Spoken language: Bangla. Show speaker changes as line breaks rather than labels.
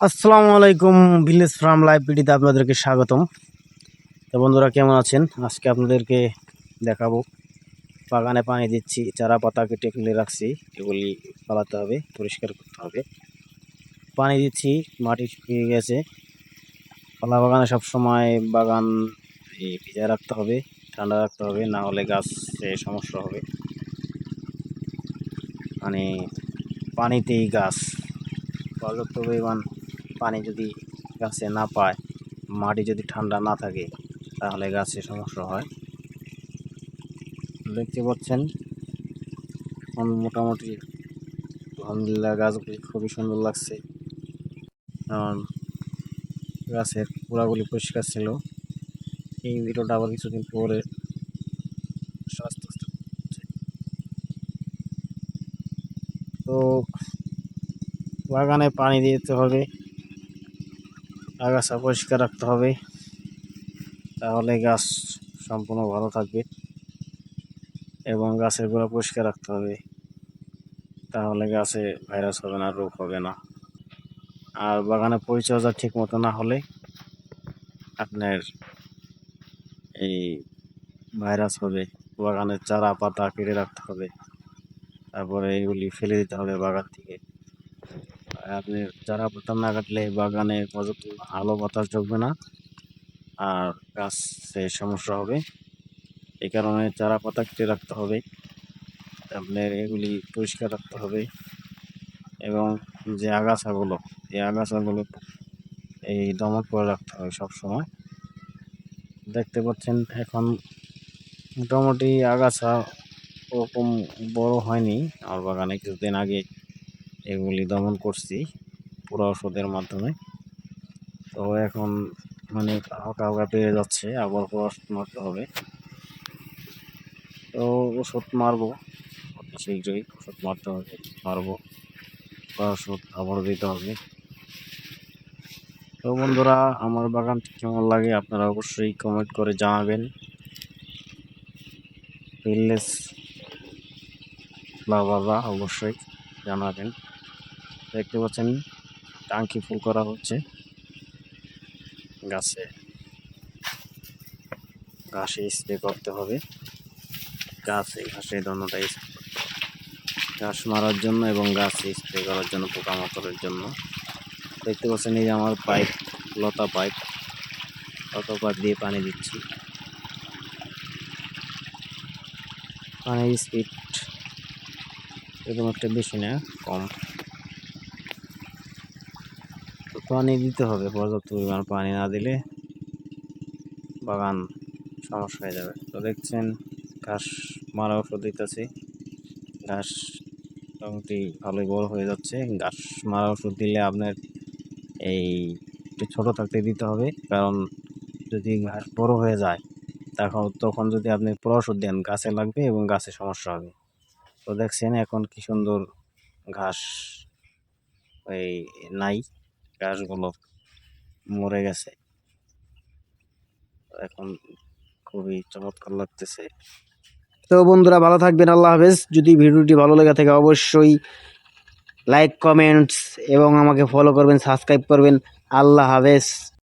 আসসালামু আলাইকুম। ভিলেজ ফার্ম লাইভ ভিডিওতে আপনাদেরকে স্বাগতম। তো বন্ধুরা, কেমন আছেন? আজকে আপনাদেরকে দেখাবো বাগানে পানি দিচ্ছি, চারা পাতা কেটে ফেলে রাখছি, এগুলি পালাতে হবে, পরিষ্কার করতে হবে। পানি দিচ্ছি, মাটি শুকিয়ে গেছে। কলা বাগানে সবসময় বাগান ভিজায় রাখতে হবে, ঠান্ডা রাখতে হবে, না হলে গাছে সমস্যা হবে। মানে পানিতেই গাছ, পর্যাপ্ত পরিমাণ পানি যদি গাছে না পায়, মাটি যদি ঠান্ডা না থাকে, তাহলে গাছে সমস্যা হয়। দেখতে পাচ্ছেন মোটামুটি আলহামদুলিল্লাহ গাছগুলি খুবই সুন্দর লাগছে, কারণ গাছের গোড়াগুলি পরিষ্কার ছিল। এই ভিডিওটা আবার কিছুদিন পরে আস্তে আস্তে হচ্ছে। তো বাগানে পানি দিতে হবে, আগাছা পরিষ্কার রাখতে হবে, তাহলে গাছ সম্পূর্ণ ভালো থাকবে। এবং গাছের গোড়া পরিষ্কার রাখতে হবে, তাহলে গাছে ভাইরাস হবে না, রোগ হবে না। আর বাগানে পরিচর্যা ঠিক মতো না হলে আপনার এই ভাইরাস হবে। বাগানের চারা পাতা কেটে রাখতে হবে, তারপরে এগুলি ফেলে দিতে হবে বাগান থেকে। আর আপনি চারা পাতা না কাটলে বাগানে পর্যাপ্ত আলো বাতাস ঢুকবে না, আর গাছে সমস্যা হবে। এই কারণে চারা পাতা কেটে রাখতে হবে, আপনার এগুলি পরিষ্কার রাখতে হবে। এবং যে আগাছাগুলো, এই আগাছাগুলো দমন করে রাখতে হবে সব সময়। দেখতে পাচ্ছেন এখন মোটামুটি আগাছা ওরকম বড় হয়নি আমার বাগানে। কিছুদিন আগে এগুলি দমন করছি পুরো ওষুধের মাধ্যমে। তো এখন মানে হালকা হালকা পেয়ে যাচ্ছে, আবার পুরো ওষুধ মারতে হবে। তো ওষুধ মারবো অতি শীঘ্রই, ওষুধ মারতে হবে, মারবো, ওষুধ আবার দিতে হবে। তো বন্ধুরা, আমার বাগানটি কেমন লাগে আপনারা অবশ্যই কমেন্ট করে জানাবেন। ভিলেজ লাভাররা অবশ্যই জানাবেন। দেখতে পাচ্ছেন টাঙ্কি ফুল করা হচ্ছে, গাছে ঘাসে স্প্রে করতে হবে। গাছে ঘাসে দোনোটাই ঘাস মারার জন্য এবং গাছে স্প্রে করার জন্য, পোকামাকড়ের জন্য। দেখতে পাচ্ছেন এই যে আমার পাইপ, লতা পাইপ দিয়ে পানি দিচ্ছি। পানির স্পিড এরকম একটা বেশি না, কম। তো পানি দিতে হবে, পর্যাপ্ত পরিমাণ পানি না দিলে বাগান সমস্যা হয়ে যাবে। তো দেখছেন ঘাস মারা ওষুধ দিতেছি, ঘাস মোটামুটি ভালোই বড় হয়ে যাচ্ছে। ঘাস মারা ওষুধ দিলে আপনার এই একটু ছোটো থাকতে দিতে হবে, কারণ যদি ঘাস বড় হয়ে যায় তখন যদি আপনি পুরো ওষুধ দেন, গাছে লাগবে এবং গাছে সমস্যা হবে। তো দেখছেন এখন কি সুন্দর ঘাস ওই নাই, ঘাসগুলো মরে গেছে। এখন খুবই চমৎকার লাগতেছে। তো বন্ধুরা, ভালো থাকবেন, আল্লাহ হাফেজ। যদি ভিডিওটি ভালো লেগে থাকে অবশ্যই লাইক, কমেন্টস এবং আমাকে ফলো করবেন, সাবস্ক্রাইব করবেন। আল্লাহ হাফেজ।